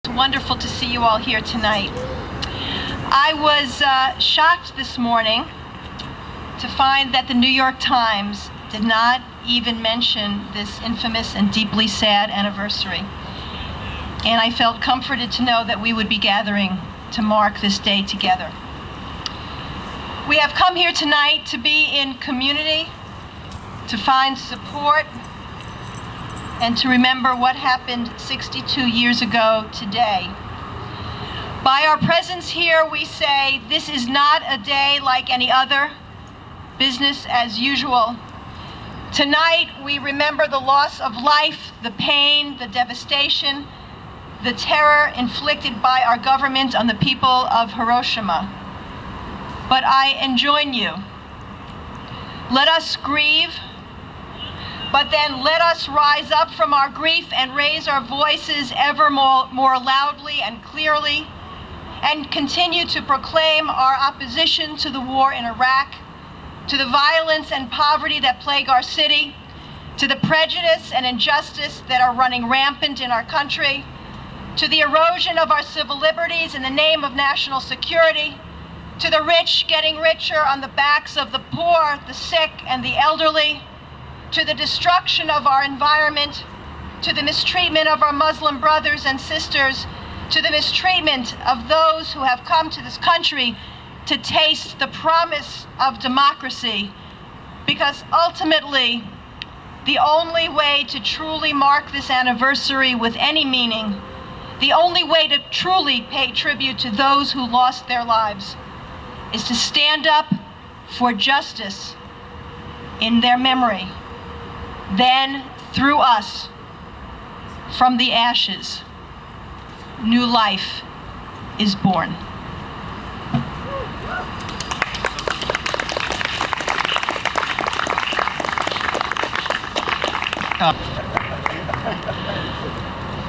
It's wonderful to see you all here tonight. I was shocked this morning to find that the New York Times did not even mention this infamous and deeply sad anniversary. And I felt comforted to know that we would be gathering to mark this day together. We have come here tonight to be in community, to find support, and to remember what happened 62 years ago today. By our presence here, we say this is not a day like any other, business as usual. Tonight, we remember the loss of life, the pain, the devastation, the terror inflicted by our government on the people of Hiroshima. But I enjoin you. Let us grieve, but then let us rise up from our grief and raise our voices ever more loudly and clearly, and continue to proclaim our opposition to the war in Iraq, to the violence and poverty that plague our city, to the prejudice and injustice that are running rampant in our country, to the erosion of our civil liberties in the name of national security, to the rich getting richer on the backs of the poor, the sick, and the elderly, to the destruction of our environment, to the mistreatment of our Muslim brothers and sisters, to the mistreatment of those who have come to this country to taste the promise of democracy. Because ultimately, the only way to truly mark this anniversary with any meaning, the only way to truly pay tribute to those who lost their lives, is to stand up for justice in their memory. Then, through us, from the ashes, new life is born.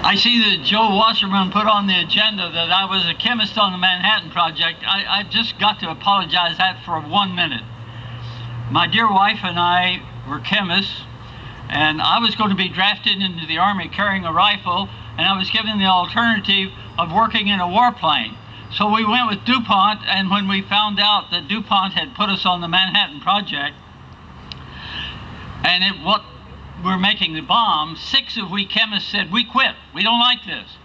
I see that Joe Wasserman put on the agenda that I was a chemist on the Manhattan Project. I've just got to apologize that for 1 minute. My dear wife and I were chemists, and I was going to be drafted into the Army carrying a rifle, and I was given the alternative of working in a warplane. So we went with DuPont, and when we found out that DuPont had put us on the Manhattan Project, and we're making the bomb, 6 of we chemists said, we quit, we don't like this.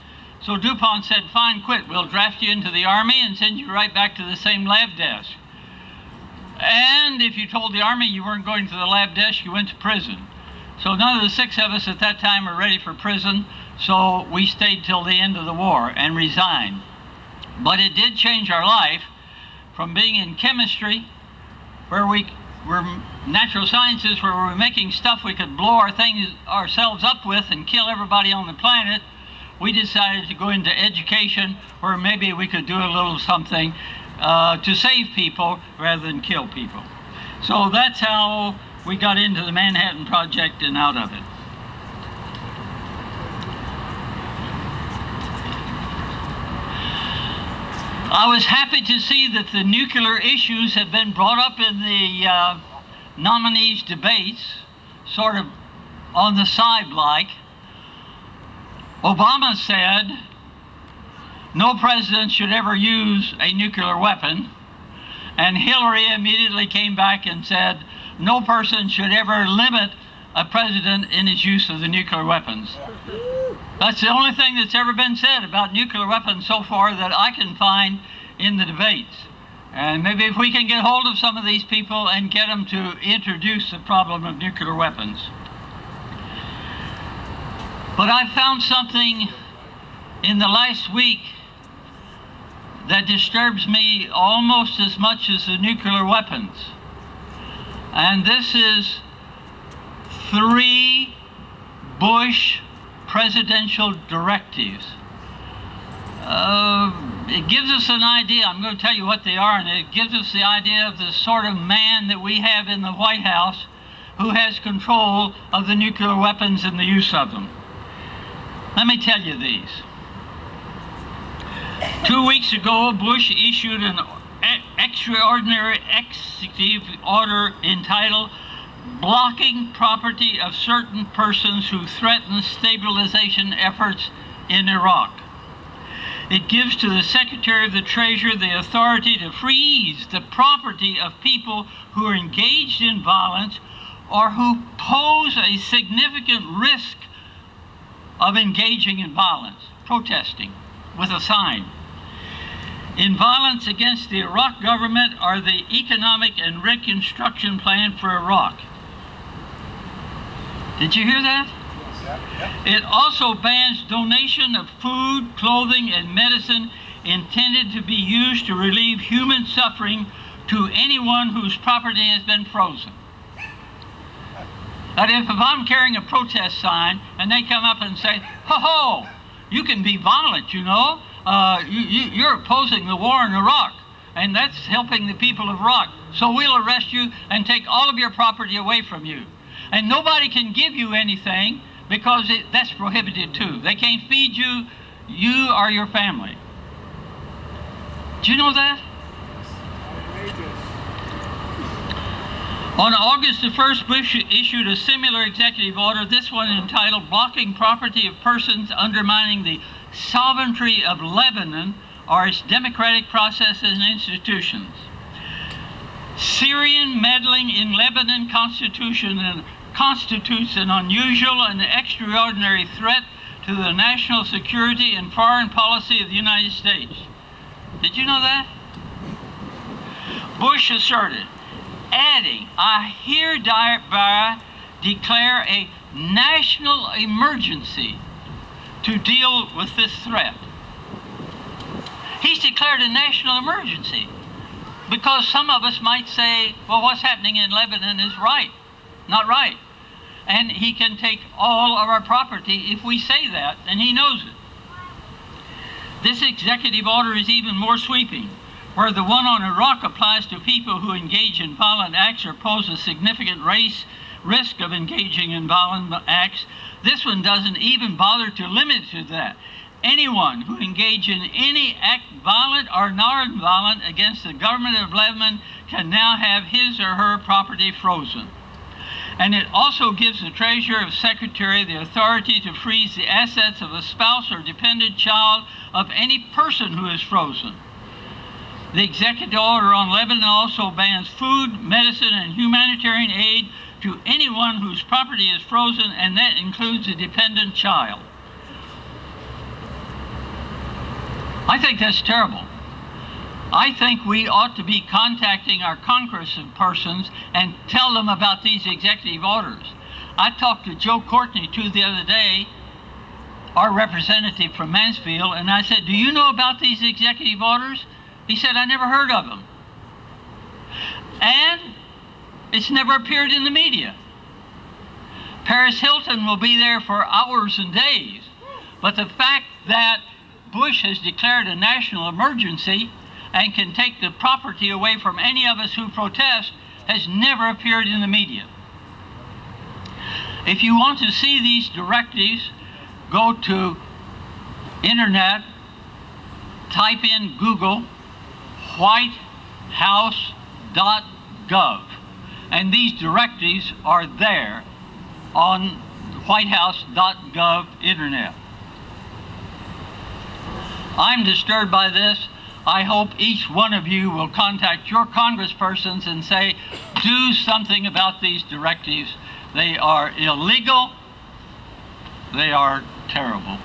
So DuPont said, fine, quit, we'll draft you into the Army and send you right back to the same lab desk. And if you told the Army you weren't going to the lab desk, you went to prison. So none of the 6 of us at that time were ready for prison, so we stayed till the end of the war and resigned. But it did change our life from being in chemistry, where we were natural sciences, where we were making stuff we could blow ourselves up with and kill everybody on the planet. We decided to go into education, where maybe we could do a little something to save people rather than kill people. So that's how we got into the Manhattan Project and out of it. I was happy to see that the nuclear issues have been brought up in the nominees' debates, sort of on the side like. Obama said no president should ever use a nuclear weapon, and Hillary immediately came back and said no person should ever limit a president in his use of the nuclear weapons. That's the only thing that's ever been said about nuclear weapons so far that I can find in the debates. And maybe if we can get hold of some of these people and get them to introduce the problem of nuclear weapons. But I found something in the last week that disturbs me almost as much as the nuclear weapons. And this is 3 Bush presidential directives. It gives us an idea. I'm going to tell you what they are, and it gives us the idea of the sort of man that we have in the White House who has control of the nuclear weapons and the use of them. Let me tell you these. 2 weeks ago, Bush issued an extraordinary executive order entitled blocking property of certain persons who threaten stabilization efforts in Iraq. It gives to the Secretary of the Treasury the authority to freeze the property of people who are engaged in violence or who pose a significant risk of engaging in violence, protesting with a sign. In violence against the Iraq government or the economic and reconstruction plan for Iraq. Did you hear that? It also bans donation of food, clothing, and medicine intended to be used to relieve human suffering to anyone whose property has been frozen. But if I'm carrying a protest sign and they come up and say, ho, you can be violent, you know, you're opposing the war in Iraq, and that's helping the people of Iraq, so we'll arrest you and take all of your property away from you. And nobody can give you anything because that's prohibited too. They can't feed you, you or your family. Do you know that? On August the 1st, Bush issued a similar executive order, this one entitled Blocking Property of Persons Undermining the Sovereignty of Lebanon or its Democratic Processes and Institutions. Syrian meddling in Lebanon constitutes an unusual and extraordinary threat to the national security and foreign policy of the United States. Did you know that? Bush asserted, adding, I hereby declare a national emergency to deal with this threat. He's declared a national emergency because some of us might say, well, what's happening in Lebanon is right, not right. And he can take all of our property if we say that, and he knows it. This executive order is even more sweeping. Where the one on Iraq applies to people who engage in violent acts or pose a significant risk of engaging in violent acts, this one doesn't even bother to limit it to that. Anyone who engages in any act, violent or non-violent, against the government of Lebanon can now have his or her property frozen. And it also gives the Treasurer or Secretary the authority to freeze the assets of a spouse or dependent child of any person who is frozen. The executive order on Lebanon also bans food, medicine, and humanitarian aid to anyone whose property is frozen, and that includes a dependent child. I think that's terrible. I think we ought to be contacting our congresspersons and tell them about these executive orders. I talked to Joe Courtney the other day, our representative from Mansfield, and I said, do you know about these executive orders? He said, I never heard of them. And it's never appeared in the media. Paris Hilton will be there for hours and days. But the fact that Bush has declared a national emergency and can take the property away from any of us who protest has never appeared in the media. If you want to see these directives, go to internet, type in Google, whitehouse.gov, and these directives are there on whitehouse.gov internet. I'm disturbed by this. I hope each one of you will contact your congresspersons and say, do something about these directives. They are illegal. They are terrible.